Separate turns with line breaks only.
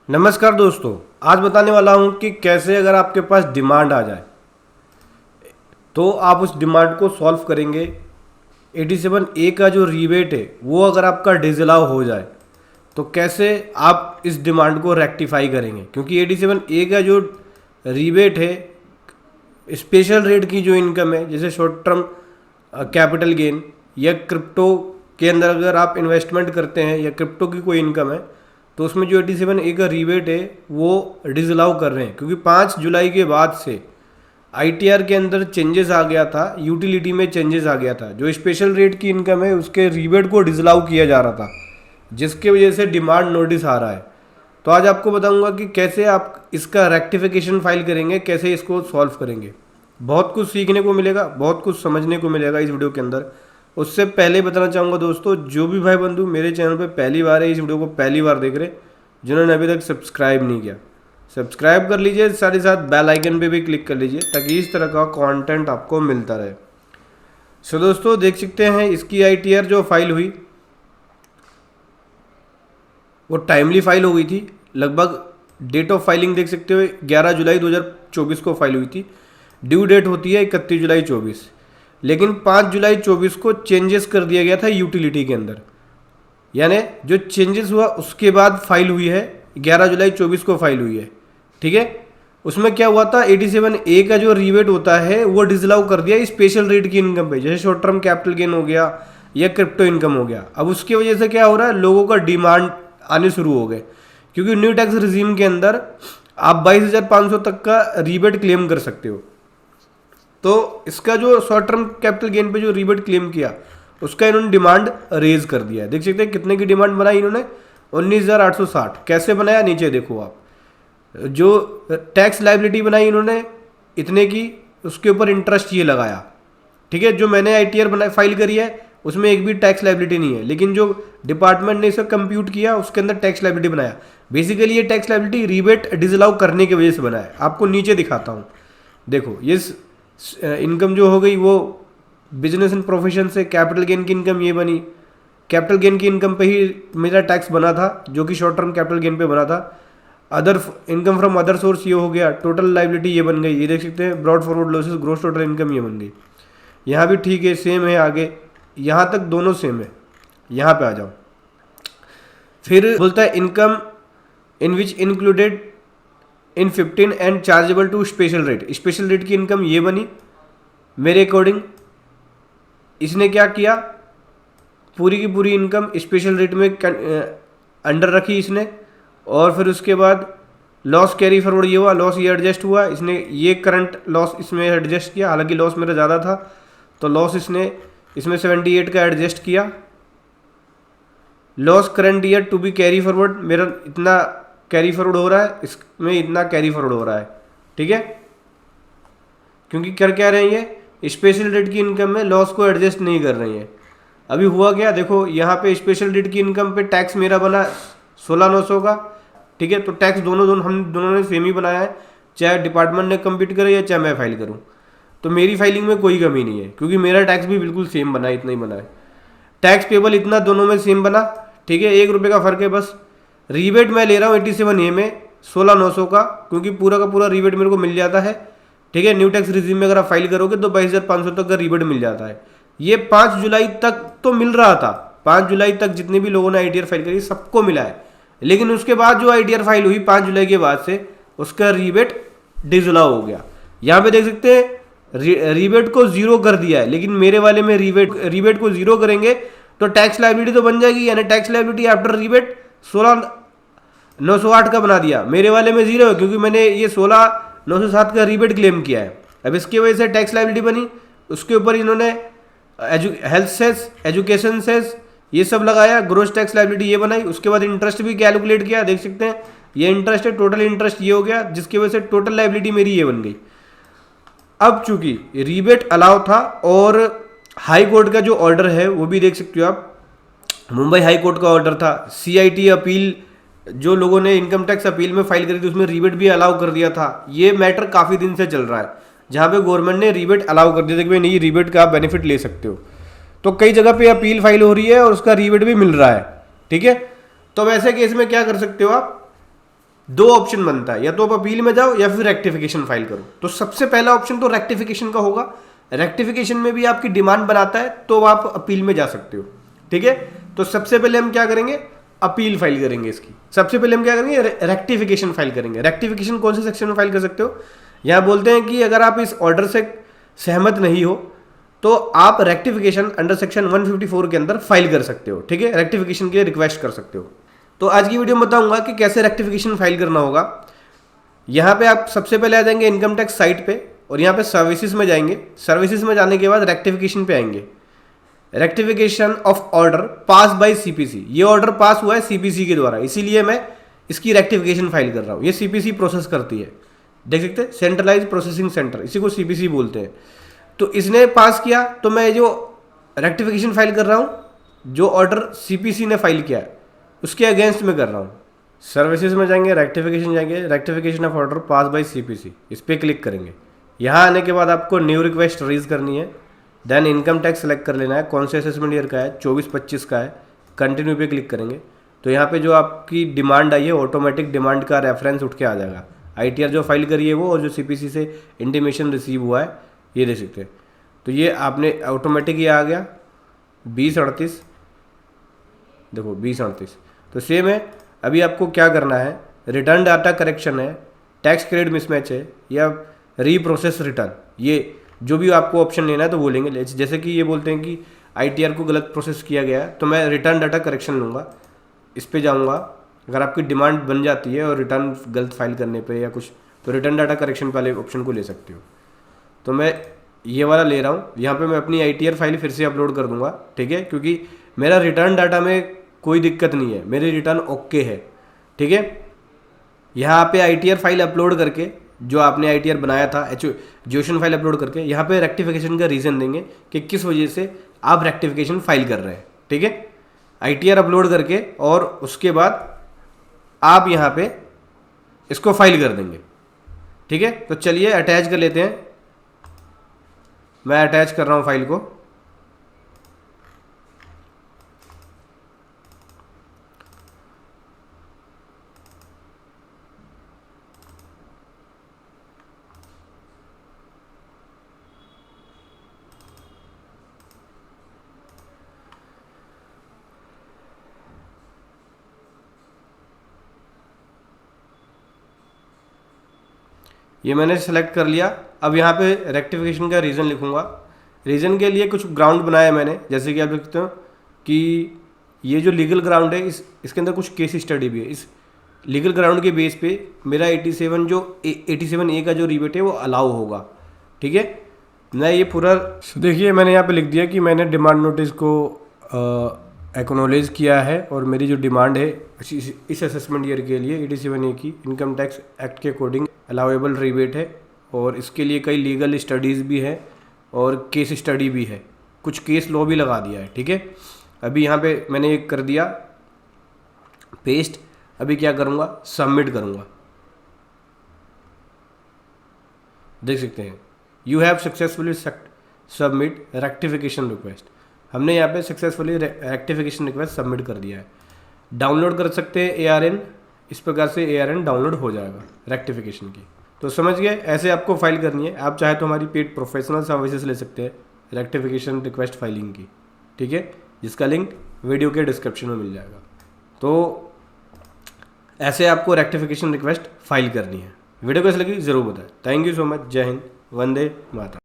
नमस्कार दोस्तों। आज बताने वाला हूं कि कैसे अगर आपके पास डिमांड आ जाए तो आप उस डिमांड को सॉल्व करेंगे। 87A का जो रीबेट है वो अगर आपका डिसअलाउ हो जाए तो कैसे आप इस डिमांड को रेक्टिफाई करेंगे, क्योंकि 87A का जो रीबेट है स्पेशल रेट की जो इनकम है, जैसे शॉर्ट टर्म कैपिटल गेन या क्रिप्टो के अंदर अगर आप इन्वेस्टमेंट करते हैं या क्रिप्टो की कोई इनकम है तो उसमें जो 87A का रीबेट है वो डिसअलाउ कर रहे हैं, क्योंकि 5 जुलाई के बाद से आईटीआर के अंदर चेंजेस आ गया था, यूटिलिटी में चेंजेस आ गया था। जो स्पेशल रेट की इनकम है उसके रीबेट को डिसअलाउ किया जा रहा था, जिसके वजह से डिमांड नोटिस आ रहा है। तो आज आपको बताऊंगा कि कैसे आप इसका रेक्टिफिकेशन फाइल करेंगे, कैसे इसको सॉल्व करेंगे। बहुत कुछ सीखने को मिलेगा, बहुत कुछ समझने को मिलेगा इस वीडियो के अंदर। उससे पहले बताना चाहूँगा दोस्तों, जो भी भाई बंधु मेरे चैनल पे पहली बार है, इस वीडियो को पहली बार देख रहे, जिन्होंने अभी तक सब्सक्राइब नहीं किया सब्सक्राइब कर लीजिए, साथ ही साथ बेल आइकन पे भी क्लिक कर लीजिए ताकि इस तरह का कंटेंट आपको मिलता रहे। सो दोस्तों देख सकते हैं इसकी आईटीआर जो फाइल हुई वो टाइमली फाइल हो गई थी। लगभग डेट ऑफ फाइलिंग देख सकते हो 11 जुलाई 2024 को फाइल हुई थी। ड्यू डेट होती है 31 जुलाई 24, लेकिन 5 जुलाई 24 को चेंजेस कर दिया गया था यूटिलिटी के अंदर, यानी जो चेंजेस हुआ उसके बाद फाइल हुई है। 11 जुलाई 24 को फाइल हुई है, ठीक है। उसमें क्या हुआ था, 87A का जो रीबेट होता है वो डिसअलाउ कर दिया स्पेशल रेट की इनकम पे, जैसे शॉर्ट टर्म कैपिटल गेन हो गया या क्रिप्टो इनकम हो गया। अब उसकी वजह से क्या हो रहा है, लोगों का डिमांड आने शुरू हो गए, क्योंकि न्यू टैक्स रिजीम के अंदर आप 22,500 तक का रीबेट क्लेम कर सकते हो। तो इसका जो शॉर्ट टर्म कैपिटल गेन पे जो रीबेट क्लेम किया उसका इन्होंने डिमांड रेज कर दिया है। देख सकते हैं कितने की डिमांड बनाई इन्होंने, 19,860। कैसे बनाया, नीचे देखो आप। जो टैक्स लाइबिलिटी बनाई इन्होंने इतने की, उसके ऊपर इंटरेस्ट ये लगाया, ठीक है। जो मैंने आईटीआर बना फाइल करी है उसमें एक भी टैक्स लाइबिलिटी नहीं है, लेकिन जो डिपार्टमेंट ने इसे कंप्यूट किया उसके अंदर टैक्स लाइबिलिटी बनाया। बेसिकली ये टैक्स लाइबिलिटी रीबेट डिसअलाउ करने की वजह से बना है। आपको नीचे दिखाता हूँ, देखो ये इनकम जो हो गई वो बिजनेस एंड प्रोफेशन से कैपिटल गेन की इनकम ये बनी। कैपिटल गेन की इनकम पे ही मेरा टैक्स बना था, जो कि शॉर्ट टर्म कैपिटल गेन पे बना था। Other income from other source ये हो गया, टोटल लाइबिलिटी ये बन गई। ये देख सकते हैं brought forward losses gross total income ये बन गई। यहाँ भी ठीक है, सेम है। आगे यहाँ तक दोनों सेम है। यहाँ पे आ जाओ, फिर बोलता है income in which included in 15 and chargeable to special rate. Special rate की इनकम ये बनी मेरे अकॉर्डिंग। इसने क्या किया, पूरी की पूरी इनकम स्पेशल रेट में अंडर रखी इसने, और फिर उसके बाद लॉस कैरी फॉरवर्ड ये हुआ, लॉस ये एडजस्ट हुआ। इसने ये करंट लॉस इसमें एडजस्ट किया, हालांकि लॉस मेरा ज़्यादा था तो लॉस इसने इसमें 78 का एडजस्ट किया। Loss current year to be carry forward, मेरा इतना कैरी फॉरवर्ड हो रहा है, इसमें इतना कैरी फॉरवर्ड हो रहा है, ठीक है। क्योंकि कर क्या रहे हैं, ये स्पेशल रेट की इनकम में लॉस को एडजस्ट नहीं कर रही है। अभी हुआ क्या, देखो यहाँ पे स्पेशल रेट की इनकम पे टैक्स मेरा बना 16,900 का, ठीक है। तो टैक्स हम दोनों ने सेम ही बनाया है, चाहे डिपार्टमेंट ने कंप्यूट करे या चाहे मैं फाइल करूँ। तो मेरी फाइलिंग में कोई कमी नहीं है, क्योंकि मेरा टैक्स भी बिल्कुल सेम बना है, इतना ही बना है। टैक्स पेबल इतना दोनों में सेम बना, ठीक है। 1 रुपये का फर्क है बस। रीबेट मैं ले रहा हूँ 87A में 16,900 का, क्योंकि पूरा का पूरा रीबेट मेरे को मिल जाता है, ठीक है। न्यू टैक्स रिजीम में अगर आप फाइल करोगे तो 22,500 तक का रीबेट मिल जाता है। ये 5 जुलाई तक तो मिल रहा था, 5 जुलाई तक जितने भी लोगों ने आईटीआर फाइल करी सबको मिला है। लेकिन उसके बाद जो आईटीआर फाइल हुई 5 जुलाई के बाद से उसका रीबेट डिसअलाउ हो गया। यहाँ पे देख सकते हैं रीबेट को जीरो कर दिया है, लेकिन मेरे वाले में रीबेट को जीरो करेंगे तो टैक्स लायबिलिटी तो बन जाएगी, यानी टैक्स लायबिलिटी आफ्टर रीबेट 16,908 का बना दिया। मेरे वाले में जीरो है, क्योंकि मैंने ये 16,907 का रीबेट क्लेम किया है। अब इसकी वजह से टैक्स लायबिलिटी बनी, उसके ऊपर इन्होंने हेल्थ सेस, एजुकेशन सेस ये सब लगाया, ग्रोस टैक्स लायबिलिटी ये बनाई। उसके बाद इंटरेस्ट भी कैलकुलेट किया, देख सकते हैं ये इंटरेस्ट है, टोटल इंटरेस्ट ये हो गया, जिसकी वजह से टोटल लायबिलिटी मेरी ये बन गई। अब चूंकि रीबेट अलाउ था और हाई कोर्ट का जो ऑर्डर है वो भी देख सकते हो आप, मुंबई हाई कोर्ट का ऑर्डर था। सीआईटी अपील जो लोगों ने इनकम टैक्स अपील में फाइल करी थी उसमें रीबेट भी अलाउ कर दिया था। ये मैटर काफ़ी दिन से चल रहा है, जहाँ पे गवर्नमेंट ने रीबेट अलाउ कर दिया था कि भाई नहीं, रीबेट का आप बेनिफिट ले सकते हो। तो कई जगह पे अपील फाइल हो रही है और उसका रीबेट भी मिल रहा है, ठीक है। तो वैसे केस में क्या कर सकते हो आप, दो ऑप्शन बनता है, या तो आप अपील में जाओ या फिर रेक्टिफिकेशन फाइल करो। तो सबसे पहला ऑप्शन तो रेक्टिफिकेशन का होगा। रेक्टिफिकेशन में भी आपकी डिमांड बनाता है तो आप अपील में जा सकते हो, ठीक है। तो सबसे पहले हम क्या करेंगे, अपील फाइल करेंगे इसकी। सबसे पहले हम क्या करेंगे, रेक्टिफिकेशन फाइल करेंगे। रेक्टिफिकेशन कौन से सेक्शन में फाइल कर सकते हो, यहाँ बोलते हैं कि अगर आप इस ऑर्डर से सहमत नहीं हो तो आप रेक्टिफिकेशन अंडर सेक्शन 154 के अंदर फाइल कर सकते हो, ठीक है। रेक्टिफिकेशन के लिए रिक्वेस्ट कर सकते हो। तो आज की वीडियो में बताऊंगा कि कैसे रेक्टिफिकेशन फाइल करना होगा। यहाँ पे आप सबसे पहले आ जाएंगे इनकम टैक्स साइट पे, और यहाँ पे सर्विसेज में जाएंगे। सर्विसेज में जाने के बाद रेक्टिफिकेशन पे आएंगे। Rectification of order pass by CPC, ये ऑर्डर पास हुआ है सीपीसी के द्वारा, इसीलिए मैं इसकी रेक्टिफिकेशन फाइल कर रहा हूँ। ये सीपीसी प्रोसेस करती है, देख सकते हैं, सेंट्रलाइज प्रोसेसिंग सेंटर, इसी को सीपीसी बोलते हैं। तो इसने पास किया तो मैं जो रेक्टिफिकेशन फाइल कर रहा हूँ, जो ऑर्डर सीपीसी ने फाइल किया है उसके अगेंस्ट में कर रहा हूँ। सर्विसेज में जाएंगे, रेक्टिफिकेशन जाएंगे, rectification of order pass by CPC, इस पर क्लिक करेंगे। यहाँ आने के बाद आपको न्यू रिक्वेस्ट रेज करनी है। देन इनकम टैक्स सेलेक्ट कर लेना है, कौन से असेसमेंट ईयर का है, 24-25 का है। कंटिन्यू पे क्लिक करेंगे तो यहाँ पे जो आपकी डिमांड आई है ऑटोमेटिक डिमांड का रेफरेंस उठ के आ जाएगा। आईटीआर जो फाइल करी है वो, और जो सीपीसी से इंटीमेशन रिसीव हुआ है ये देख सकते हैं। तो ये आपने ऑटोमेटिक ये आ गया 2038, देखो 2038। तो सेम है, अभी आपको क्या करना है, रिटर्न डाटा करेक्शन है, टैक्स क्रेडिट मिसमैच है, या रीप्रोसेस रिटर्न, ये जो भी आपको ऑप्शन लेना है तो वो लेंगे। जैसे कि ये बोलते हैं कि आईटीआर को गलत प्रोसेस किया गया है तो मैं रिटर्न डाटा करेक्शन लूँगा, इस पे जाऊँगा। अगर आपकी डिमांड बन जाती है और रिटर्न गलत फाइल करने पे या कुछ, तो रिटर्न डाटा करेक्शन वाले ऑप्शन को ले सकते हो। तो मैं ये वाला ले रहा हूँ। यहाँ पे मैं अपनी आईटीआर फाइल फिर से अपलोड कर दूंगा, ठीक है, क्योंकि मेरा रिटर्न डाटा में कोई दिक्कत नहीं है, मेरी रिटर्न ओके है, ठीक है। यहाँ पे आईटीआर फाइल अपलोड करके, जो आपने आईटीआर बनाया था एजुएशन फाइल अपलोड करके, यहाँ पे रेक्टिफिकेशन का रीज़न देंगे कि किस वजह से आप रेक्टिफिकेशन फाइल कर रहे हैं, ठीक है। आईटीआर अपलोड करके और उसके बाद आप यहाँ पे इसको फाइल कर देंगे, ठीक है। तो चलिए अटैच कर लेते हैं। मैं अटैच कर रहा हूँ फाइल को। ये मैंने सेलेक्ट कर लिया। अब यहाँ पे रेक्टिफिकेशन का रीज़न लिखूँगा। रीज़न के लिए कुछ ग्राउंड बनाया है मैंने, जैसे कि आप देखते हो कि ये जो लीगल ग्राउंड है इसके अंदर कुछ केस स्टडी भी है। इस लीगल ग्राउंड के बेस पे मेरा 87A का जो रिबेट है वो अलाउ होगा, ठीक है। मैं ये पूरा देखिए, मैंने यहाँ पे लिख दिया कि मैंने डिमांड नोटिस को एक्नॉलेज किया है, और मेरी जो डिमांड है इस असेसमेंट ईयर के लिए 87A की इनकम टैक्स एक्ट के अकॉर्डिंग अलाउेबल रिबेट है, और इसके लिए कई लीगल स्टडीज़ भी है और केस स्टडी भी है, कुछ केस लॉ भी लगा दिया है, ठीक है। अभी यहाँ पे मैंने ये कर दिया पेस्ट। अभी क्या करूँगा, सबमिट करूँगा। देख सकते हैं you have successfully submit rectification request. हमने यहाँ पे सक्सेसफुली रेक्टिफिकेशन रिक्वेस्ट सबमिट कर दिया है। डाउनलोड कर सकते हैं ARN, इस प्रकार से ARN डाउनलोड हो जाएगा रेक्टिफिकेशन की। तो समझ गए, ऐसे आपको फाइल करनी है। आप चाहे तो हमारी पेड प्रोफेशनल सर्विसेज ले सकते हैं रेक्टिफिकेशन रिक्वेस्ट फाइलिंग की, ठीक है, जिसका लिंक वीडियो के डिस्क्रिप्शन में मिल जाएगा। तो ऐसे आपको रेक्टिफिकेशन रिक्वेस्ट फाइल करनी है। वीडियो कैसी लगी ज़रूर बताएं। Thank you so much. जय हिंद, वंदे मातरम।